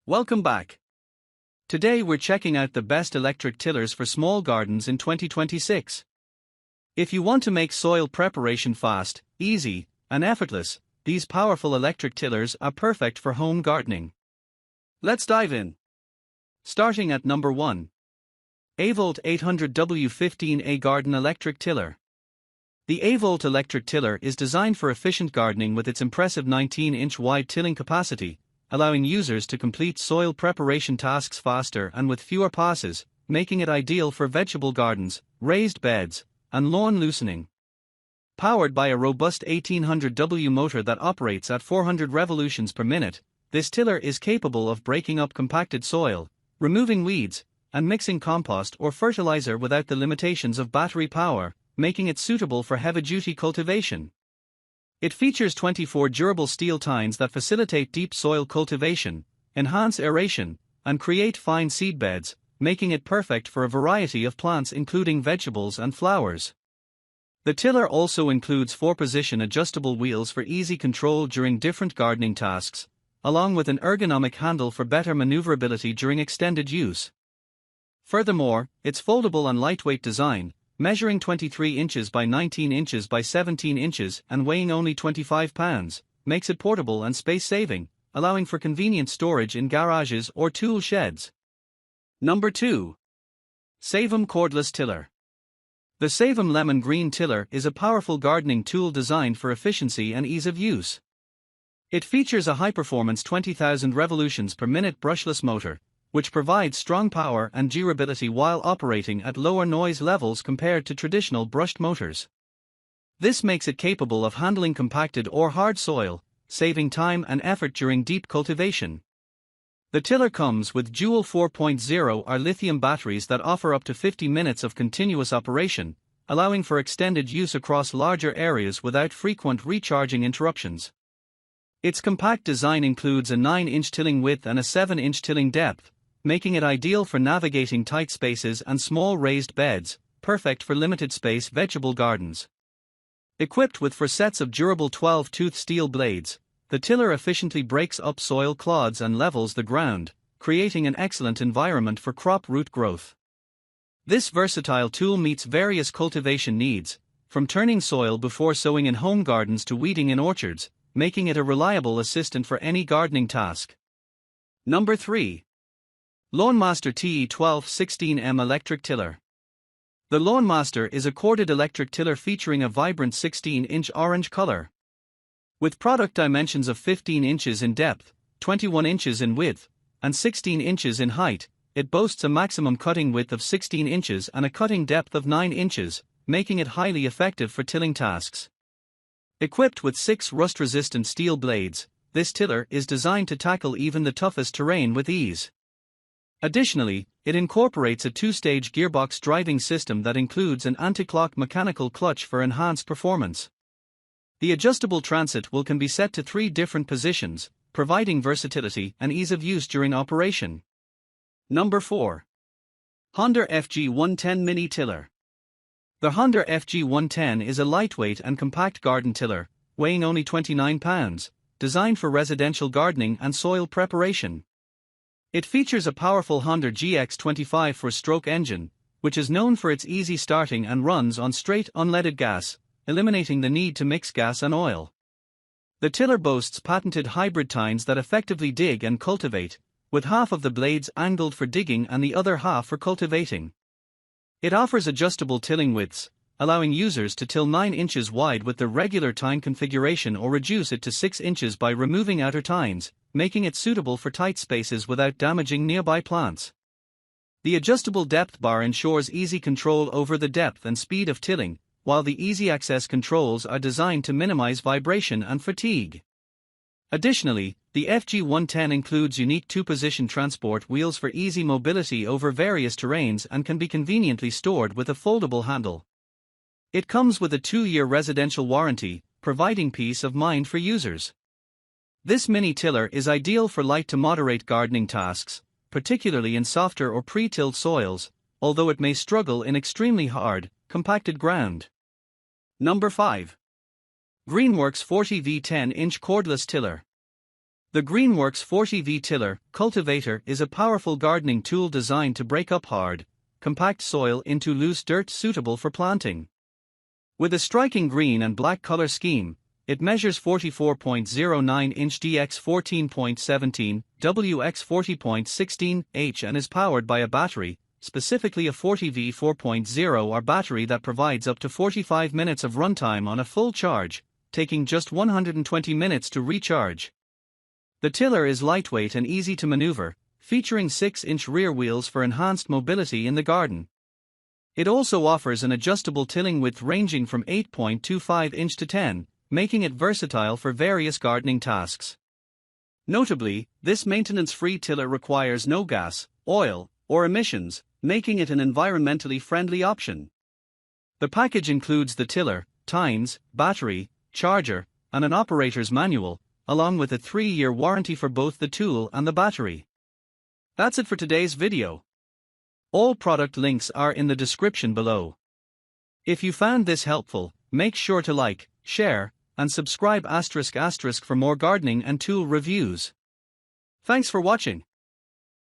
Welcome back. Today we're checking out the best electric tillers for small gardens in 2026. If you want to make soil preparation fast, easy, and effortless, these powerful electric tillers are perfect for home gardening. Let's dive in. Starting at number 1. AIVOLT 800W15A Garden Electric Tiller. The AIVOLT electric tiller is designed for efficient gardening with its impressive 19-inch wide tilling capacity, allowing users to complete soil preparation tasks faster and with fewer passes, making it ideal for vegetable gardens, raised beds, and lawn loosening. Powered by a robust 1800W motor that operates at 400 revolutions per minute, this tiller is capable of breaking up compacted soil, removing weeds, and mixing compost or fertilizer without the limitations of battery power, making it suitable for heavy-duty cultivation. It features 24 durable steel tines that facilitate deep soil cultivation, enhance aeration, and create fine seed beds, making it perfect for a variety of plants including vegetables and flowers. The tiller also includes 4-position adjustable wheels for easy control during different gardening tasks, along with an ergonomic handle for better maneuverability during extended use. Furthermore, its foldable and lightweight design, measuring 23 inches by 19 inches by 17 inches and weighing only 25 pounds, makes it portable and space-saving, allowing for convenient storage in garages or tool sheds. Number 2. SEYVUM Cordless Tiller. The SEYVUM Lemon Green Tiller is a powerful gardening tool designed for efficiency and ease of use. It features a high-performance 20,000 revolutions per minute brushless motor, which provides strong power and durability while operating at lower noise levels compared to traditional brushed motors. This makes it capable of handling compacted or hard soil, saving time and effort during deep cultivation. The tiller comes with dual 4.0R lithium batteries that offer up to 50 minutes of continuous operation, allowing for extended use across larger areas without frequent recharging interruptions. Its compact design includes a 9-inch tilling width and a 7-inch tilling depth, making it ideal for navigating tight spaces and small raised beds, perfect for limited-space vegetable gardens. Equipped with 4 sets of durable 12-tooth steel blades, the tiller efficiently breaks up soil clods and levels the ground, creating an excellent environment for crop root growth. This versatile tool meets various cultivation needs, from turning soil before sowing in home gardens to weeding in orchards, making it a reliable assistant for any gardening task. Number 3. LawnMaster TE1216M Electric Tiller. The LawnMaster is a corded electric tiller featuring a vibrant 16-inch orange color. With product dimensions of 15 inches in depth, 21 inches in width, and 16 inches in height, it boasts a maximum cutting width of 16 inches and a cutting depth of 9 inches, making it highly effective for tilling tasks. Equipped with 6 rust-resistant steel blades, this tiller is designed to tackle even the toughest terrain with ease. Additionally, it incorporates a 2-stage gearbox driving system that includes an anti-clock mechanical clutch for enhanced performance. The adjustable transit wheel can be set to 3 different positions, providing versatility and ease of use during operation. Number 4. Honda FG110 Mini Tiller. The Honda FG110 is a lightweight and compact garden tiller, weighing only 29 pounds, designed for residential gardening and soil preparation. It features a powerful Honda GX25 4-stroke engine, which is known for its easy starting and runs on straight unleaded gas, eliminating the need to mix gas and oil. The tiller boasts patented hybrid tines that effectively dig and cultivate, with half of the blades angled for digging and the other half for cultivating. It offers adjustable tilling widths, allowing users to till 9 inches wide with the regular tine configuration or reduce it to 6 inches by removing outer tines, making it suitable for tight spaces without damaging nearby plants. The adjustable depth bar ensures easy control over the depth and speed of tilling, while the easy access controls are designed to minimize vibration and fatigue. Additionally, the FG110 includes unique 2-position transport wheels for easy mobility over various terrains and can be conveniently stored with a foldable handle. It comes with a 2-year residential warranty, providing peace of mind for users. This mini tiller is ideal for light to moderate gardening tasks, particularly in softer or pre-tilled soils, although it may struggle in extremely hard, compacted ground. Number 5. Greenworks 40V 10-inch Cordless Tiller. The Greenworks 40V tiller, Cultivator is a powerful gardening tool designed to break up hard, compact soil into loose dirt suitable for planting. With a striking green and black color scheme, it measures 44.09 inch dx 14.17, wx 40.16 h and is powered by a battery, specifically a 40V 4.0R battery that provides up to 45 minutes of runtime on a full charge, taking just 120 minutes to recharge. The tiller is lightweight and easy to maneuver, featuring 6-inch rear wheels for enhanced mobility in the garden. It also offers an adjustable tilling width ranging from 8.25 inch to 10, making it versatile for various gardening tasks. Notably, this maintenance-free tiller requires no gas, oil, or emissions, making it an environmentally friendly option. The package includes the tiller, tines, battery, charger, and an operator's manual, along with a 3-year warranty for both the tool and the battery. That's it for today's video. All product links are in the description below. If you found this helpful, make sure to like, share, and subscribe *** for more gardening and tool reviews. Thanks for watching.